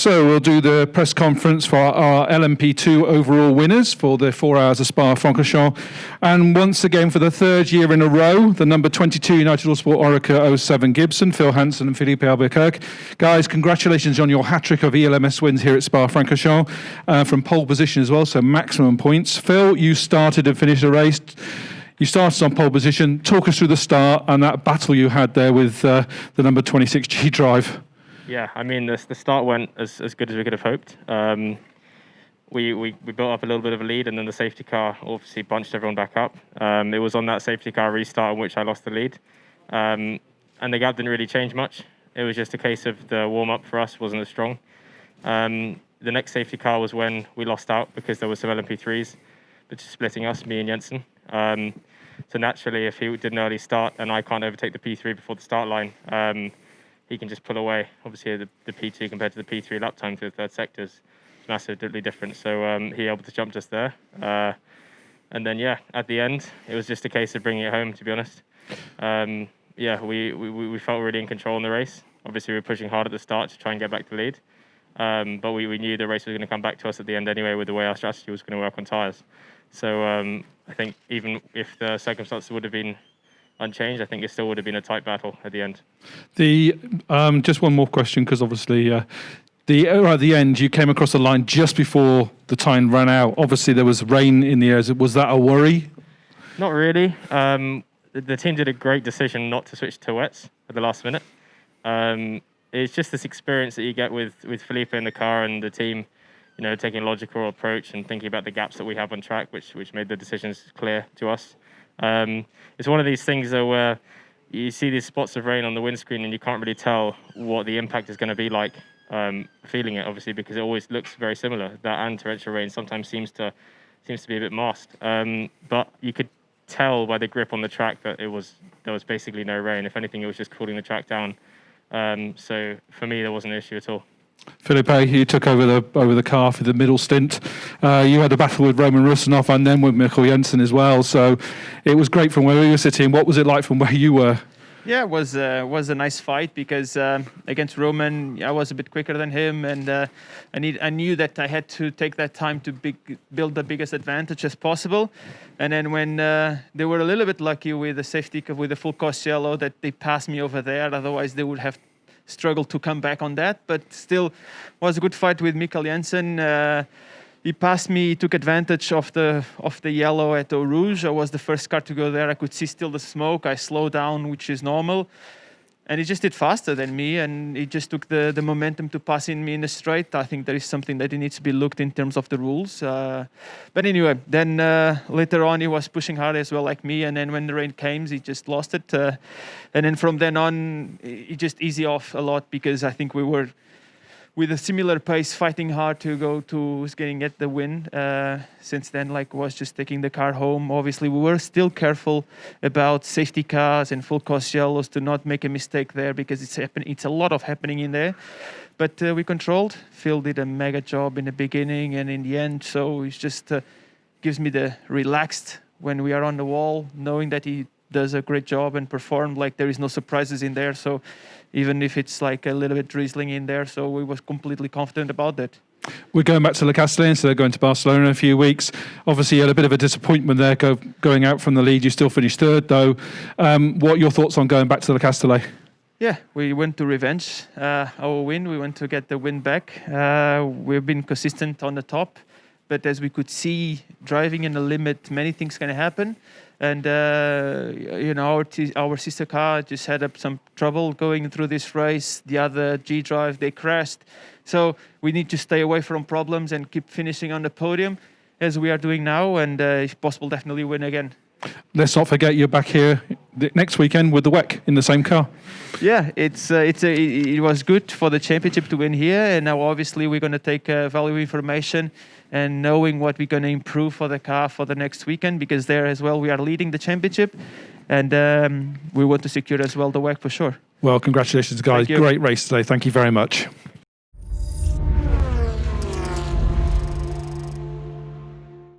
So we'll do the press conference for our LMP2 overall winners for the 4 hours of Spa-Francorchamps. And once again, for the third year in a row, the number 22 United Autosport Oreca 07 Gibson, Phil Hanson and Filipe Albuquerque. Guys, congratulations on your hat-trick of ELMS wins here at Spa-Francorchamps, from pole position as well, so maximum points. Phil, you started and finished the race. You started on pole position. Talk us through the start and that battle you had there with the number 26 G Drive. Yeah, I mean, the start went as good as we could have hoped. We built up a little bit of a lead, and then the safety car obviously bunched everyone back up. It was on that safety car restart in which I lost the lead. And the gap didn't really change much. It was just a case of the warm-up for us wasn't as strong. The next safety car was when we lost out because there was some LMP3s, which is splitting us, me and Jensen. So naturally, if he did an early start and I can't overtake the P3 before the start line, he can just pull away. Obviously, the P2 compared to the P3 lap time through the third sector is massively different. So he able to jump just there. And then, yeah, at the end, it was just a case of bringing it home, to be honest. Yeah, we felt really in control in the race. Obviously, we were pushing hard at the start to try and get back the lead. But we knew the race was going to come back to us at the end anyway with the way our strategy was going to work on tyres. So I think even if the circumstances would have been unchanged, I think it still would have been a tight battle at the end. Just one more question, because obviously at the end you came across the line just before the time ran out. Obviously there was rain in the air. Was that a worry? Not really. The team did a great decision not to switch to wets at the last minute. It's just this experience that you get with Filipe in the car and the team, you know, taking a logical approach and thinking about the gaps that we have on track, which made the decisions clear to us. It's one of these things though where you see these spots of rain on the windscreen and you can't really tell what the impact is going to be like, feeling it obviously, because it always looks very similar. That and torrential rain sometimes seems to be a bit masked, but you could tell by the grip on the track that there was basically no rain. If anything, it was just cooling the track down. So for me, there wasn't an issue at all. Filipe, you took over the car for the middle stint. You had a battle with Roman Rusinov and then with Mikkel Jensen as well. So it was great from where we were sitting. What was it like from where you were? Yeah, it was a nice fight because against Roman, I was a bit quicker than him, and I knew that I had to take that time to build the biggest advantage as possible. And then when they were a little bit lucky with the safety car, with the full course yellow, that they passed me over there. Otherwise, they would have struggled to come back on that. But still, was a good fight with Mikkel Jensen. He passed me, he took advantage of the yellow at Eau Rouge. I was the first car to go there. I could see still the smoke. I slowed down, which is normal. And he just did faster than me, and he just took the momentum to pass in me in the straight. I think there is something that needs to be looked in terms of the rules. But anyway, then later on he was pushing hard as well like me, and then when the rain came, he just lost it. And then from then on, he just eased off a lot because I think we were with a similar pace, fighting hard to go to getting at the win. Since then, was just taking the car home. Obviously, we were still careful about safety cars and full course yellows to not make a mistake there because it's a lot of happening in there. But we controlled. Phil did a mega job in the beginning and in the end. So it just gives me the relaxed when we are on the wall, knowing that he does a great job and performed like there is no surprises in there. So even if it's like a little bit drizzling in there, so we was completely confident about that. We're going back to Le Castellet instead of going to Barcelona in a few weeks. Obviously, you had a bit of a disappointment there going out from the lead. You still finished third, though. What are your thoughts on going back to Le Castellet? Yeah, we went to revenge our win. We went to get the win back. We've been consistent on the top, but as we could see, driving in the limit, many things can happen. And our sister car just had some trouble going through this race. The other G Drive, they crashed. So we need to stay away from problems and keep finishing on the podium as we are doing now, and if possible, definitely win again. Let's not forget you're back here next weekend with the WEC in the same car. Yeah, it was good for the championship to win here, and now obviously we're going to take valuable information and knowing what we're going to improve for the car for the next weekend, because there as well we are leading the championship, and we want to secure as well the WEC for sure. Well, congratulations, guys. Great race today. Thank you very much.